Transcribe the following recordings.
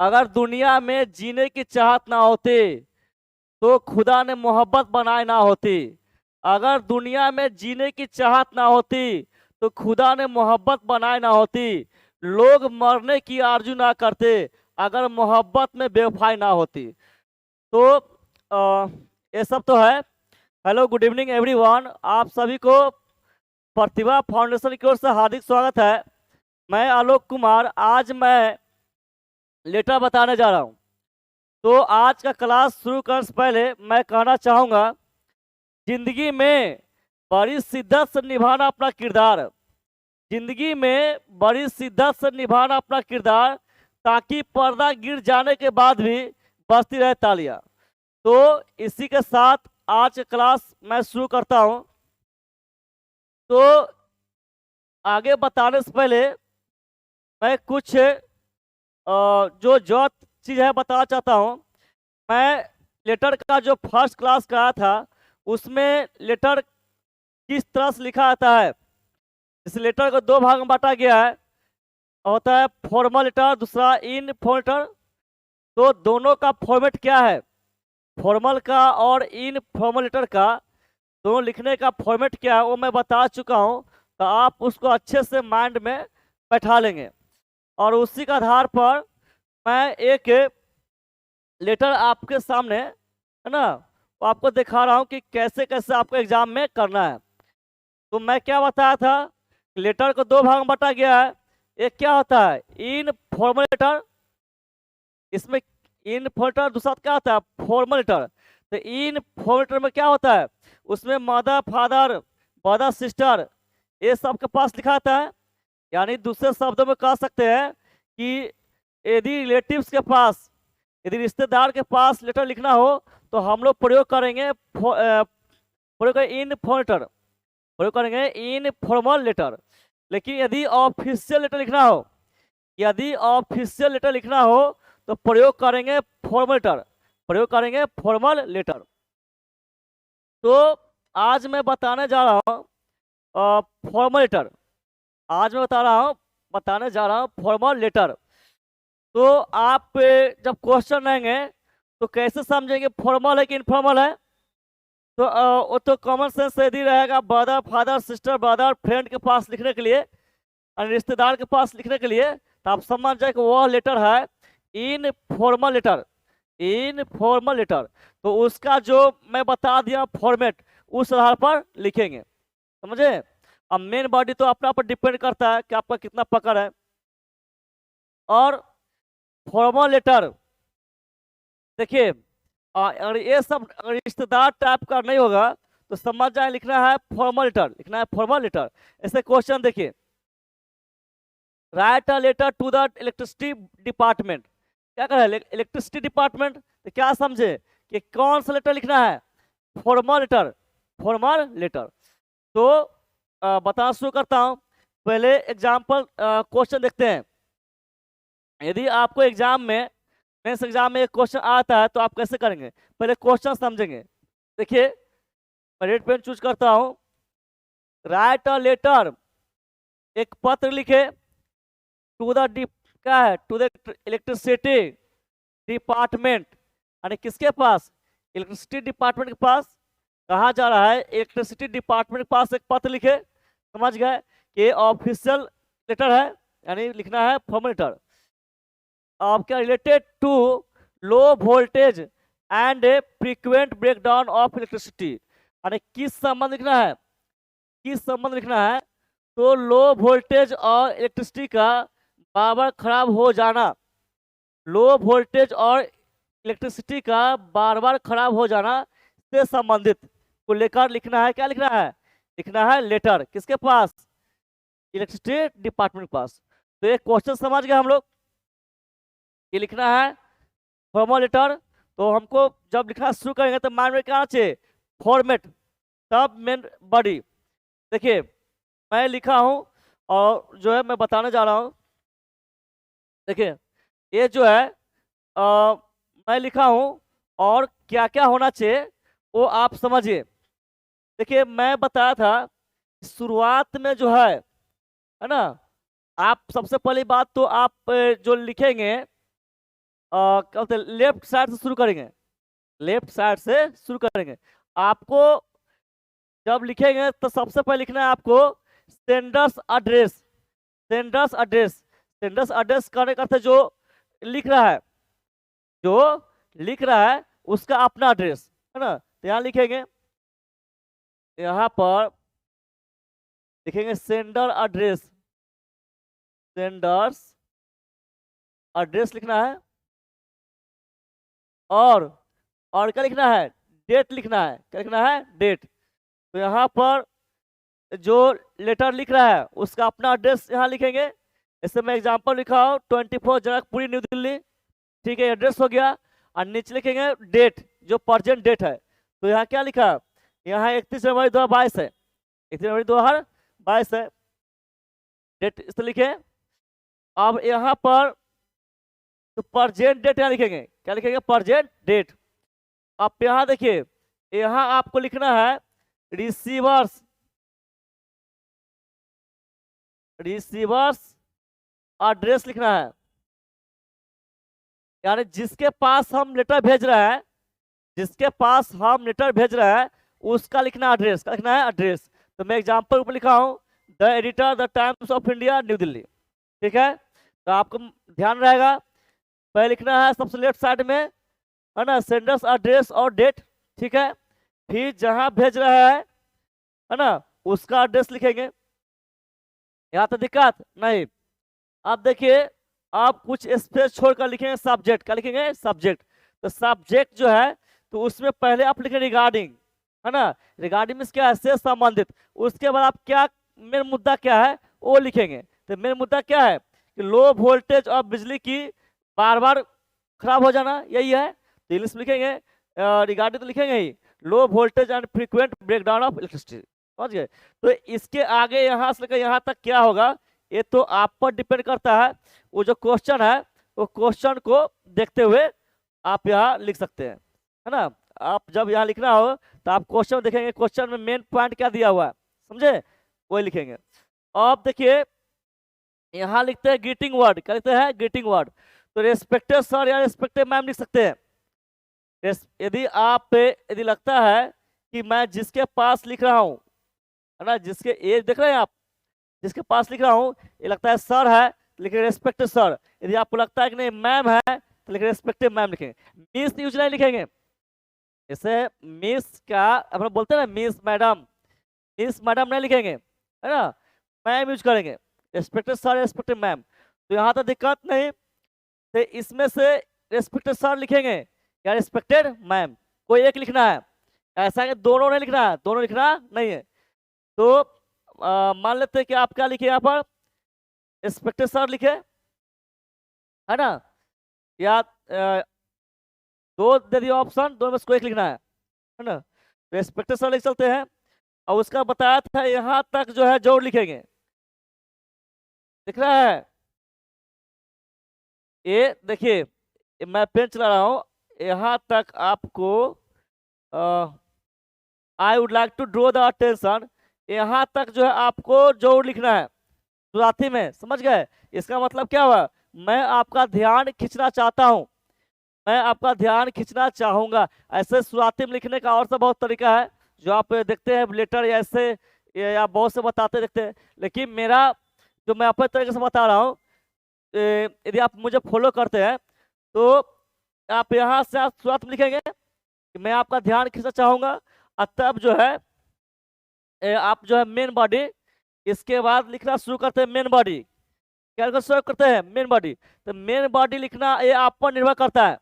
अगर दुनिया में जीने की चाहत ना होती तो खुदा ने मोहब्बत बनाए ना होती। अगर दुनिया में जीने की चाहत ना होती तो खुदा ने मोहब्बत बनाए ना होती। लोग मरने की आरजू ना करते अगर मोहब्बत में बेवफाई ना होती। तो ये सब तो है। Hello, good evening everyone. आप सभी को प्रतिभा फाउंडेशन की ओर से हार्दिक स्वागत है। मैं आलोक कुमार। आज मैं लेटर बताने जा रहा हूँ। तो आज का क्लास शुरू करने से पहले मैं कहना चाहूँगा, जिंदगी में बड़ी शिद्दत से निभाना अपना किरदार। जिंदगी में बड़ी शिद्दत से निभाना अपना किरदार, ताकि पर्दा गिर जाने के बाद भी बजती रहे तालियां। तो इसी के साथ आज का क्लास मैं शुरू करता हूं। तो आगे बताने से पहले मैं कुछ जो चीज़ है बताना चाहता हूं। मैं लेटर का जो फर्स्ट क्लास कराया था उसमें लेटर किस तरह से लिखा आता है, इस लेटर को दो भाग में बांटा गया है। होता है फॉर्मल लेटर, दूसरा इन लेटर। तो दोनों का फॉर्मेट क्या है, फॉर्मल का और इन फॉर्मल लेटर का दोनों लिखने का फॉर्मेट क्या है वो मैं बता चुका हूँ। तो आप उसको अच्छे से माइंड में बैठा लेंगे और उसी के आधार पर मैं एक लेटर आपके सामने, है ना, वो आपको दिखा रहा हूँ कि कैसे कैसे आपको एग्जाम में करना है। तो मैं क्या बताया था, लेटर को दो भाग में बांटा गया है। एक क्या होता है इन फॉर्मल लेटर, इसमें इन फॉर्मल, दूसरा क्या होता है फॉर्मल लेटर। तो इन फॉर्मल लेटर में क्या होता है, उसमें मदर फादर ब्रदर सिस्टर ये सब के पास लिखा आता है। यानी दूसरे शब्दों में कह सकते हैं कि यदि रिलेटिव्स के पास, यदि रिश्तेदार के पास लेटर लिखना हो तो हम लोग प्रयोग करेंगे इन फॉर्मल लेटर, प्रयोग करेंगे इन फॉर्मल लेटर। लेकिन यदि ऑफिशियल लेटर लिखना हो, यदि ऑफिशियल लेटर लिखना हो तो प्रयोग करेंगे फॉर्मल लेटर, प्रयोग करेंगे फॉर्मल लेटर। तो आज मैं बताने जा रहा हूँ फॉर्मल लेटर। आज मैं बताने जा रहा हूँ फॉर्मल लेटर। तो आप जब क्वेश्चन रहेंगे तो कैसे समझेंगे फॉर्मल है कि इनफॉर्मल है। तो वो तो कॉमन सेंस यदि रहेगा brother father sister brother friend के पास लिखने के लिए और रिश्तेदार के पास लिखने के लिए, तो आप समझ जाए कि वह लेटर है informal letter, informal letter. तो उसका जो मैं बता दिया फॉर्मेट उस आधार पर लिखेंगे, समझे। अब मेन बॉडी तो अपने ऊपर डिपेंड करता है कि आपका कितना पकड़ है। और फॉर्मल लेटर देखिए, अगर ये सब अगर रिश्तेदार टाइप का नहीं होगा तो समझ जाए लिखना है फॉर्मल लेटर, लिखना है फॉर्मल लेटर। ऐसे क्वेश्चन देखिए, write a letter to the electricity department. क्या कर रहा है इलेक्ट्रिसिटी डिपार्टमेंट, तो क्या समझे कि कौन सा लेटर लिखना है, फॉर्मल लेटर, फॉर्मल लेटर। तो बताना शुरू करता हूँ। पहले एग्जाम्पल क्वेश्चन देखते हैं। यदि आपको एग्जाम में, मेंस एग्जाम में एक क्वेश्चन आता है तो आप कैसे करेंगे, पहले क्वेश्चन समझेंगे। देखिए मैं रेड पेन चूज करता हूँ। राइट अ लेटर, एक पत्र लिखे टू द क्या है टू द इलेक्ट्रिसिटी डिपार्टमेंट, यानी किसके पास, इलेक्ट्रिसिटी डिपार्टमेंट के पास। कहा जा रहा है इलेक्ट्रिसिटी डिपार्टमेंट के पास एक पत्र लिखे, समझ गए कि ऑफिशियल लेटर है, यानी लिखना है फॉर्मल लेटर। आपका related to low voltage and frequent breakdown of electricity, यानी किस संबंध लिखना है, किस संबंध लिखना है। तो लो वोल्टेज और इलेक्ट्रिसिटी का बार बार खराब हो जाना, लो वोल्टेज और इलेक्ट्रिसिटी का बार बार खराब हो जाना से संबंधित को लेकर लिखना है। क्या लिखना है, लिखना है लेटर किसके पास, इलेक्ट्रिसिटी डिपार्टमेंट के पास। तो एक क्वेश्चन समझ गए हम लोग, ये लिखना है फॉर्मल लेटर। तो हमको जब लिखना शुरू करेंगे तो माइंड में क्या आना चाहिए, फॉर्मेट, तब मेन बॉडी। देखिए मैं लिखा हूं और जो है मैं बताने जा रहा हूं। देखिए ये जो है मैं लिखा हूं और क्या क्या होना चाहिए वो आप समझिए। देखिए मैं बताया था शुरुआत में जो है ना, आप सबसे पहली बात तो आप जो लिखेंगे क्या बोलते हैं, लेफ्ट साइड से शुरू करेंगे, लेफ्ट साइड से शुरू करेंगे। आपको जब लिखेंगे तो सबसे पहले लिखना है आपको sender's address, sender's address. Sender's address करने का अर्थ है जो लिख रहा है, जो लिख रहा है उसका अपना एड्रेस, है ना। तो यहाँ लिखेंगे, यहाँ पर लिखेंगे सेंडर एड्रेस, सेंडर्स एड्रेस लिखना है। और क्या लिखना है, डेट लिखना है। क्या लिखना है, डेट। तो यहाँ पर जो लेटर लिख रहा है उसका अपना एड्रेस यहाँ लिखेंगे। इससे मैं एग्जांपल लिखा हूँ 24 जनकपुरी न्यू दिल्ली, ठीक है, एड्रेस हो गया। और नीचे लिखेंगे डेट, जो प्रेजेंट डेट है। तो यहाँ क्या लिखा, यहाँ 31 जनवरी 2022 है, 31 जनवरी 2022 है, डेट इस तरह लिखे। अब यहाँ पर तो प्रेजेंट डेट यहाँ लिखेंगे। क्या लिखेंगे, प्रेजेंट डेट। अब यहाँ देखिए, यहाँ आपको लिखना है रिसीवर्स, रिसीवर्स एड्रेस लिखना है, यानी जिसके पास हम लेटर भेज रहे हैं, जिसके पास हम लेटर भेज रहे हैं उसका लिखना एड्रेस। क्या लिखना है, एड्रेस। तो मैं एग्जांपल ऊपर लिखा हूं, the editor the times of India new Delhi, ठीक है। तो आपको ध्यान रहेगा, पहले लिखना है सबसे लेफ्ट साइड में, है ना, सेंडर्स एड्रेस और डेट, ठीक है। फिर जहां भेज रहा है ना, उसका एड्रेस लिखेंगे। यहाँ तो दिक्कत नहीं। अब देखिए, आप कुछ स्पेस छोड़कर लिखेंगे सब्जेक्ट। क्या लिखेंगे, सब्जेक्ट। तो सब्जेक्ट जो है तो उसमें पहले आप लिखेंगे रिगार्डिंग, है ना। रिगार्डिंग में क्या है, से संबंधित। उसके बाद आप क्या, मेन मुद्दा क्या है वो लिखेंगे। तो मेन मुद्दा क्या है कि लो वोल्टेज और बिजली की बार बार खराब हो जाना, यही है। तो इंग्लिश में लिखेंगे रिगार्डिंग, तो लिखेंगे ही low voltage and frequent breakdown of electricity, समझ गए। तो इसके आगे यहाँ से लेकर यहाँ तक क्या होगा ये तो आप पर डिपेंड करता है। वो जो क्वेश्चन है वो क्वेश्चन को देखते हुए आप यहाँ लिख सकते हैं, है ना। आप जब यहाँ लिखना हो तो आप क्वेश्चन देखेंगे, क्वेश्चन में मेन पॉइंट क्या दिया हुआ है, समझे, वही लिखेंगे। अब देखिए, यहाँ लिखते हैं ग्रीटिंग वर्ड। क्या लिखते हैं, ग्रीटिंग वर्ड। तो रेस्पेक्टेड सर या रेस्पेक्टेड मैम लिख सकते हैं। यदि आप पे यदि लगता है कि मैं जिसके पास लिख रहा हूँ, है ना, जिसके एज देख रहे हैं आप, जिसके पास लिख रहा हूँ ये लगता है सर है, तो लिखेंगे रेस्पेक्टेड सर। यदि आपको लगता है कि नहीं मैम है तो लिखेंगे रेस्पेक्टेड मैम लिखेंगे। मिस यूज नहीं लिखेंगे, जैसे मिस का अपना बोलते हैं ना, मिस मैडम, मिस मैडम नहीं लिखेंगे, है ना, मैम यूज करेंगे। Respected sir, respected ma'am. तो यहाँ तो दिक्कत नहीं। तो इसमें से रेस्पेक्टेड सर लिखेंगे या रेस्पेक्टेड मैम, कोई एक लिखना है। ऐसा कि दोनों नहीं लिखना है, दोनों लिखना नहीं है। तो मान लेते हैं कि आप क्या लिखे यहाँ पर, रेस्पेक्टेड सर लिखे, है ना, या दो दे दिया ऑप्शन, दो में से कोई एक लिखना है ना। रेस्पेक्टेड सर लिख चलते हैं। और उसका बताया था यहाँ तक जो है जोड़ लिखेंगे, दिख रहा है ये, देखिए मैं पेन चला रहा हूँ, यहाँ तक आपको I would like to draw the attention, यहाँ तक जो है आपको जोड़ लिखना है शुरुआती में, समझ गए। इसका मतलब क्या हुआ, मैं आपका ध्यान खींचना चाहता हूँ, मैं आपका ध्यान खींचना चाहूंगा। ऐसे शुरुआती में लिखने का और सब बहुत तरीका है जो आप देखते हैं लेटर या ऐसे या बहुत से बताते देखते हैं, लेकिन मेरा जो मैं अपने तरीके से बता रहा हूँ, यदि आप मुझे फॉलो करते हैं तो आप यहाँ से आप शुरुआत में लिखेंगे कि मैं आपका ध्यान खींचना चाहूंगा, और तब जो है आप जो है मेन बॉडी, इसके बाद लिखना शुरू करते हैं मेन बॉडी। क्या शुरू करते हैं, मेन बॉडी। तो मेन बॉडी लिखना ये आप पर निर्भर करता है।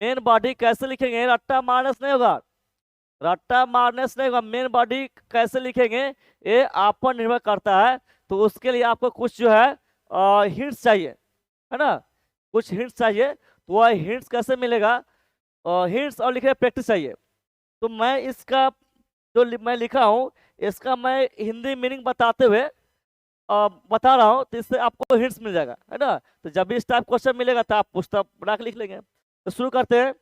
मेन बॉडी कैसे लिखेंगे, रट्टा मारने से नहीं होगा, रट्टा मारने से नहीं होगा। मेन बॉडी कैसे लिखेंगे ये आप पर निर्भर करता है। तो उसके लिए आपको कुछ जो है हिंट्स चाहिए, है ना, कुछ हिंट्स चाहिए। तो वह हिंट्स कैसे मिलेगा, हिंट्स और लिखने प्रैक्टिस चाहिए। तो मैं इसका जो मैं लिखा हूँ इसका मैं हिंदी मीनिंग बताते हुए बता रहा हूँ, तो इससे आपको हिंट्स मिल जाएगा, है ना। तो जब भी इस टाइप क्वेश्चन मिलेगा तो आप पुस्तक बना के लिख लेंगे। तो शुरू करते हैं।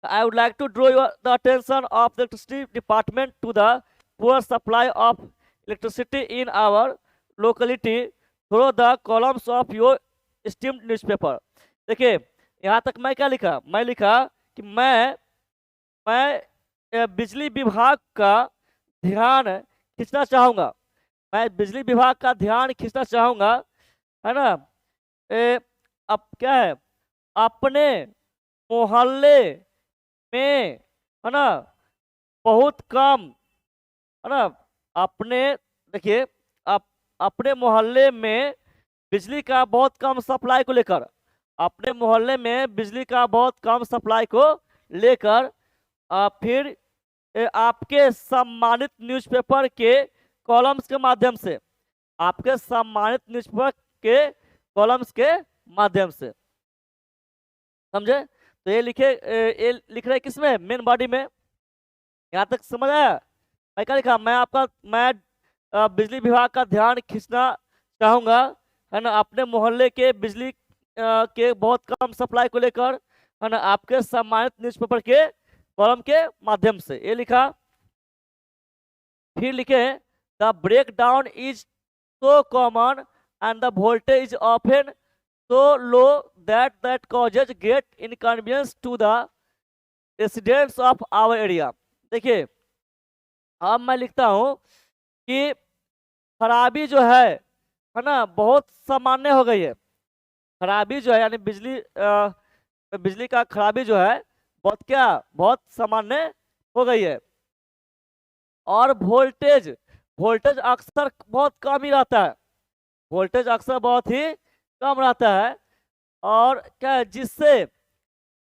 I would like to draw the attention of the electricity department to the poor supply of electricity in our locality through the columns of your esteemed newspaper. देखिए यहाँ तक मैं क्या लिखा, मैं लिखा कि मैं बिजली विभाग का ध्यान खींचना चाहूंगा, मैं बिजली विभाग का ध्यान खींचना चाहूंगा, है ना। अब क्या है, अपने मोहल्ले में, है ना, बहुत कम, है ना, अपने, देखिए, आप अपने मोहल्ले में बिजली का बहुत कम सप्लाई को लेकर, अपने मोहल्ले में बिजली का बहुत कम सप्लाई को लेकर फिर आपके सम्मानित न्यूज़पेपर के कॉलम्स के माध्यम से, आपके सम्मानित न्यूज़पेपर के कॉलम्स के माध्यम से, समझे। तो ये ये लिख रहे किसमें, मेन बॉडी में। यहाँ तक समझ आया। मैं क्या लिखा, मैं बिजली विभाग का ध्यान खींचना चाहूंगा, है ना, अपने मोहल्ले के बिजली के बहुत कम सप्लाई को लेकर, है ना, आपके सम्मानित न्यूज़पेपर के कॉलम के माध्यम से, ये लिखा। फिर लिखे the break down is so common and the voltage is often so low that causes great inconvenience to the residents of our area। देखिए अब मैं लिखता हूँ कि खराबी जो है ना, बहुत सामान्य हो गई है। खराबी जो है यानी बिजली का खराबी जो है बहुत सामान्य हो गई है। और वोल्टेज अक्सर बहुत कम ही रहता है, वोल्टेज अक्सर बहुत ही कम रहता है। और क्या है, जिससे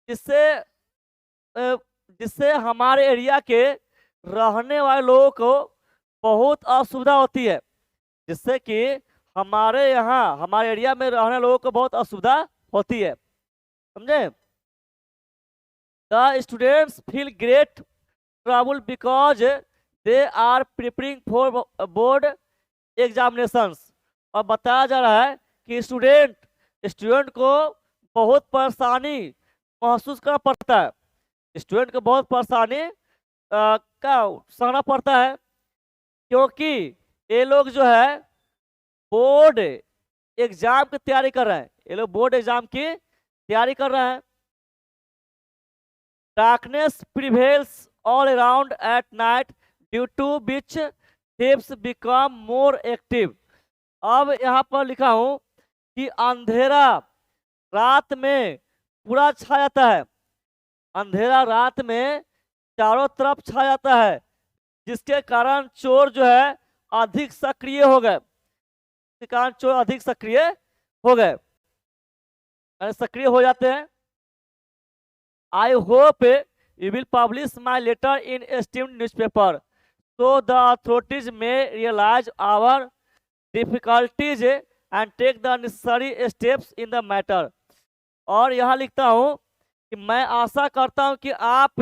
जिससे जिससे हमारे एरिया के रहने वाले लोगों को बहुत असुविधा होती है, जिससे कि हमारे एरिया में रहने लोगों को बहुत असुविधा होती है, समझे। The students feel great trouble because they are preparing for board examinations. और बताया जा रहा है कि स्टूडेंट को बहुत परेशानी महसूस करना पड़ता है, स्टूडेंट को बहुत परेशानी का सहना पड़ता है, क्योंकि ये लोग जो है बोर्ड एग्जाम की तैयारी कर रहे हैं, ये लोग बोर्ड एग्जाम की तैयारी कर रहे हैं। Darkness prevails all around at night due to which thieves become more active. अब यहाँ पर लिखा हूं कि अंधेरा रात में पूरा छा जाता है, अंधेरा रात में चारों तरफ छा जाता है, जिसके कारण चोर जो है अधिक सक्रिय हो गए, इसके कारण चोर अधिक सक्रिय हो गए, सक्रिय हो जाते हैं। I hope you will publish my letter in esteemed newspaper so the authorities may realise our difficulties and take the necessary steps in the matter. और यहाँ लिखता हूँ कि मैं आशा करता हूँ कि आप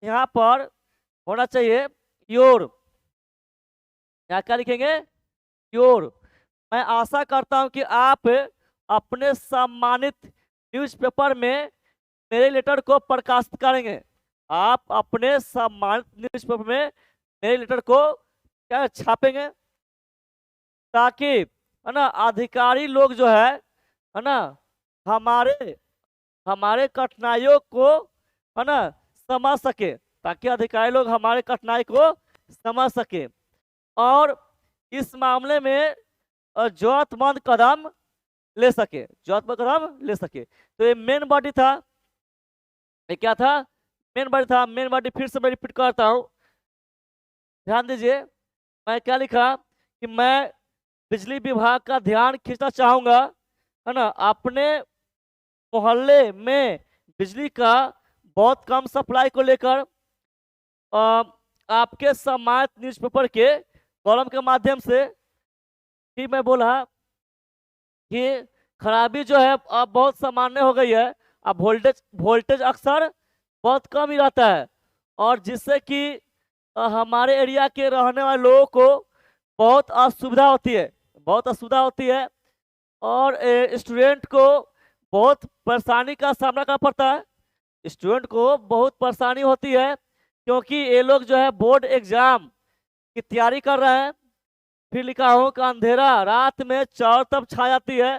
यहाँ पर होना चाहिए योर, यहाँ क्या लिखेंगे, योर। मैं आशा करता हूँ कि आप अपने सम्मानित न्यूज़पेपर में मेरे लेटर को प्रकाशित करेंगे, आप अपने सम्मानित न्यूज़पेपर में मेरे लेटर को क्या छापेंगे, ताकि, है ना, अधिकारी लोग जो है ना, हमारे कठिनाइयों को, है ना, समझ सके, ताकि अधिकारी लोग हमारे कठिनाई को समझ सके और इस मामले में जरूरतमंद कदम ले सके, तो ये मेन बॉडी था, ये क्या था, मेन बॉडी था। मेन बॉडी फिर से मैं रिपीट करता हूँ, ध्यान दीजिए। मैं क्या लिखा कि मैं बिजली विभाग का ध्यान खींचना चाहूंगा, है ना, अपने मोहल्ले में बिजली का बहुत कम सप्लाई को लेकर आपके सम्मानित न्यूज़पेपर के कॉलम के माध्यम से। ठीक, मैं बोला कि खराबी जो है अब बहुत सामान्य हो गई है, अब वोल्टेज अक्सर बहुत कम ही रहता है, और जिससे कि हमारे एरिया के रहने वाले लोगों को बहुत असुविधा होती है और स्टूडेंट को बहुत परेशानी का सामना करना पड़ता है, स्टूडेंट को बहुत परेशानी होती है, क्योंकि ये लोग जो है बोर्ड एग्जाम की तैयारी कर रहे हैं। फिर लिखा हूँ कि अंधेरा रात में चारों तरफ छा जाती है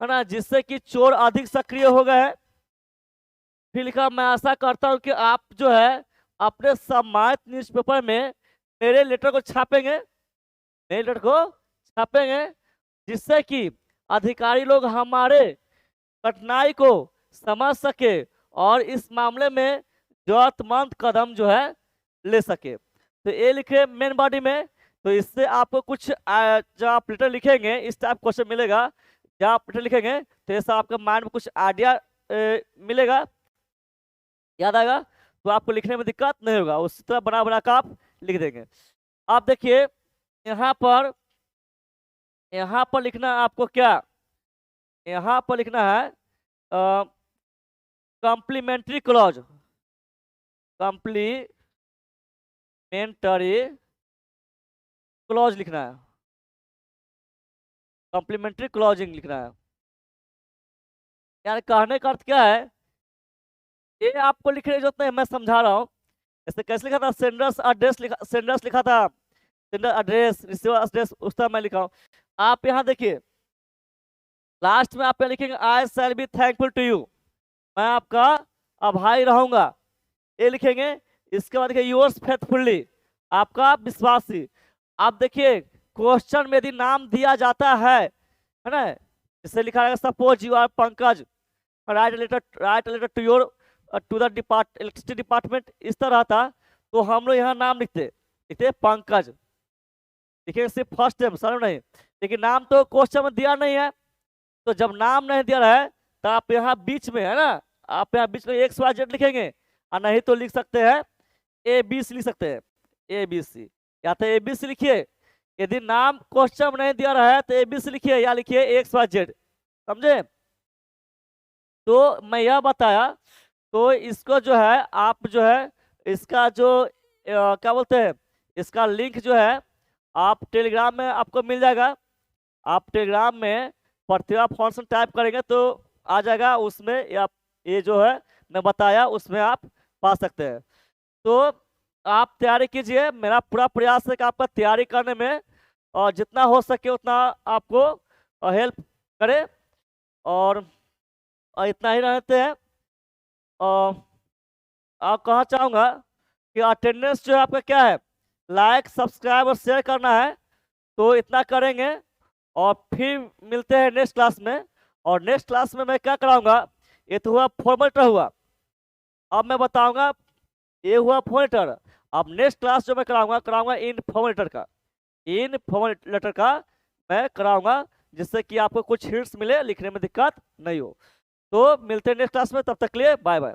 है ना, जिससे कि चोर अधिक सक्रिय हो गए हैं। फिर लिखा, मैं आशा करता हूं कि आप जो है अपने सम्मानित न्यूज़पेपर में मेरे लेटर को छापेंगे, मेरे लेटर को छापेंगे, जिससे कि अधिकारी लोग हमारे कठिनाई को समझ सके और इस मामले में जरूरतमंद कदम जो है ले सके। तो ये लिखे मेन बॉडी में। तो इससे आपको कुछ जब आप लेटर लिखेंगे इस टाइप क्वेश्चन मिलेगा, जब आप लेटर लिखेंगे तो ऐसा आपके माइंड में कुछ आइडिया मिलेगा, याद आएगा, तो आपको लिखने में दिक्कत नहीं होगा, उसी तरह बना बना कर आप लिख देंगे। आप देखिए यहाँ पर लिखना है आपको क्या, यहाँ पर लिखना है कॉम्प्लीमेंट्री क्लॉज, कॉम्प्लीमेंटरी क्लॉज लिखना है, कॉम्प्लीमेंट्री क्लॉजिंग लिखना है। यार कहने का अर्थ क्या है, ये आपको लिखने की जरूरत नहीं, मैं समझा रहा हूँ। ऐसे कैसे लिखा था, सेंडर्स एड्रेस लिखा, सेंडर्स लिखा था, सेंडर एड्रेस, रिसीवर एड्रेस, उस तरह मैं लिखा हूँ। आप यहाँ देखिए लास्ट में आप यहाँ लिखेंगे I shall be thankful to you, मैं आपका आभारी रहूंगा, ये लिखेंगे। इसके बाद देखिए योर्स फेथफुली, आपका विश्वासी। आप देखिए क्वेश्चन में यदि नाम दिया जाता है ना, इससे लिखा रहेगा suppose you are Pankaj, write letter to your to the electricity department, इस तरह था। तो हम लोग यहाँ नाम लिखते पंकज, देखिए सिर्फ फर्स्ट नेम सर नहीं, लेकिन नाम तो क्वेश्चन में दिया नहीं है। तो जब नाम नहीं दिया है तो आप यहाँ बीच में है ना, आप यहाँ बीच में XYZ लिखेंगे, और नहीं तो लिख सकते हैं ABC, लिख सकते हैं ABC, या तो ABC लिखिए। यदि नाम क्वेश्चन में नहीं दिया रहा है तो ABC लिखिए या लिखिए XYZ, समझे। तो मैं यह बताया, तो इसको जो है आप जो है इसका जो क्या बोलते हैं, इसका लिंक जो है आप टेलीग्राम में आपको मिल जाएगा। आप टेलीग्राम में प्रतिभा फाउंडेशन टाइप करेंगे तो आ जाएगा, उसमें या ये जो है मैं बताया उसमें आप पा सकते हैं। तो आप तैयारी कीजिए, मेरा पूरा प्रयास है कि आपका तैयारी करने में और जितना हो सके उतना आपको हेल्प करें। और इतना ही रहते हैं। और आप कहना चाहूँगा कि अटेंडेंस जो है आपका क्या है, लाइक सब्सक्राइब और शेयर करना है, तो इतना करेंगे। और फिर मिलते हैं नेक्स्ट क्लास में। और नेक्स्ट क्लास में मैं क्या कराऊंगा, ये तो हुआ फॉर्मल लेटर हुआ, अब मैं बताऊंगा ये हुआ फॉर्मल लेटर। अब नेक्स्ट क्लास जो मैं कराऊंगा इनफॉर्मल लेटर का, इनफॉर्मल लेटर का मैं कराऊंगा, जिससे कि आपको कुछ हिंट्स मिले, लिखने में दिक्कत नहीं हो। तो मिलते हैं नेक्स्ट क्लास में, तब तक के लिए बाय बाय।